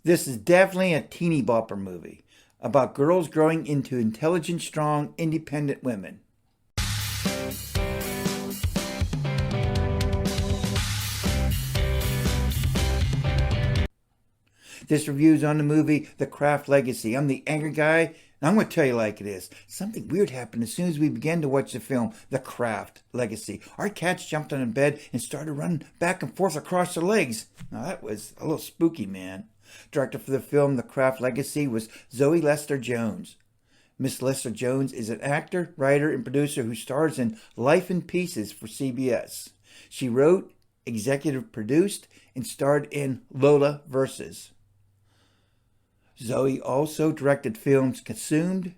This is definitely a teeny bopper movie about girls growing into intelligent, strong, independent women. This review's on the movie The Craft Legacy. I'm the angry guy, and I'm going to tell you like it is. Something weird happened as soon as we began to watch the film The Craft Legacy. Our cats jumped on the bed and started running back and forth across their legs. Now that was a little spooky, man. Director for the film The Craft Legacy was Zoe Lester-Jones. Miss Lester-Jones is an actor, writer, and producer who stars in Life in Pieces for CBS. She wrote, executive produced, and starred in Lola Versus. Zoe also directed films Consumed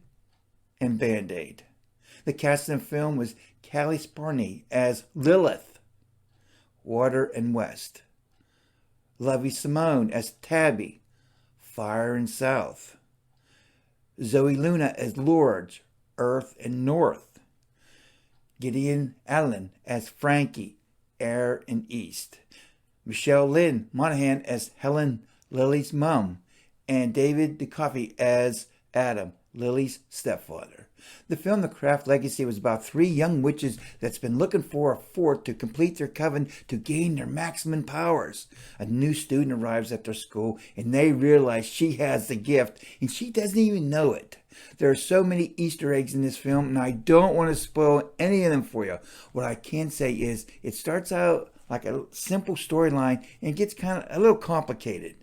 and Band-Aid. The cast in the film was Callie Sparney as Lilith, Water and West. Lovey Simone as Tabby, Fire and South. Zoe Luna as Lourdes, Earth and North. Gideon Allen as Frankie, Air and East. Michelle Lynn Monahan as Helen, Lily's mom. And David Duchovny as Adam, Lily's stepfather. The film The Craft Legacy was about three young witches that's been looking for a fort to complete their coven to gain their maximum powers. A new student arrives at their school and they realize she has the gift and she doesn't even know it. There are so many Easter eggs in this film and I don't want to spoil any of them for you. What I can say is it starts out like a simple storyline and gets kind of a little complicated.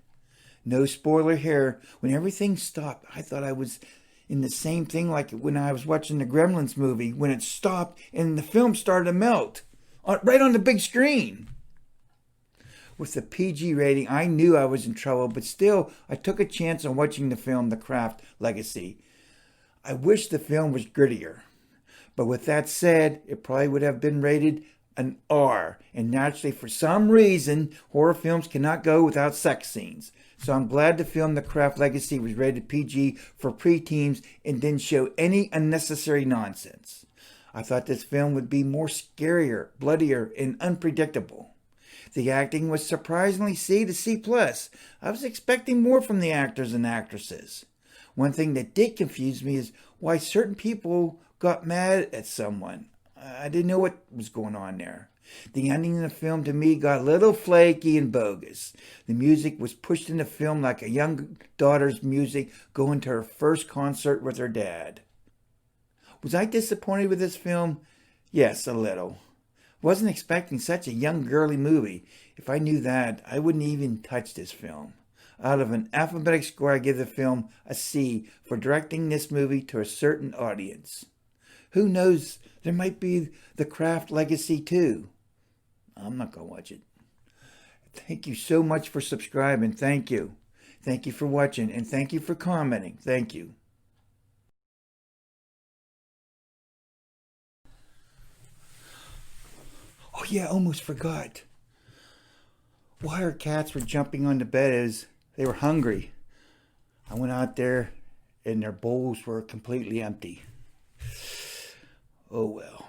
No spoiler here. When everything stopped, I thought I was in the same thing like when I was watching the Gremlins movie, when it stopped and the film started to melt right on the big screen. With the PG rating, I knew I was in trouble, but still, I took a chance on watching the film The Craft Legacy. I wish the film was grittier. But with that said, it probably would have been rated an R. And naturally, for some reason, horror films cannot go without sex scenes. So I'm glad the film The Craft Legacy was rated PG for preteens and didn't show any unnecessary nonsense. I thought this film would be more scarier, bloodier, and unpredictable. The acting was surprisingly C to C+. I was expecting more from the actors and actresses. One thing that did confuse me is why certain people got mad at someone. I didn't know what was going on there. The ending of the film to me got a little flaky and bogus. The music was pushed in the film like a young daughter's music going to her first concert with her dad. Was I disappointed with this film? Yes, a little. Wasn't expecting such a young girly movie. If I knew that, I wouldn't even touch this film. Out of an alphabetic score, I give the film a C for directing this movie to a certain audience. Who knows, there might be The Craft Legacy too. I'm not going to watch it. Thank you so much for subscribing. Thank you. Thank you for watching. And thank you for commenting. Thank you. Oh yeah, almost forgot. Why our cats were jumping on the bed is they were hungry. I went out there and their bowls were completely empty. Oh well.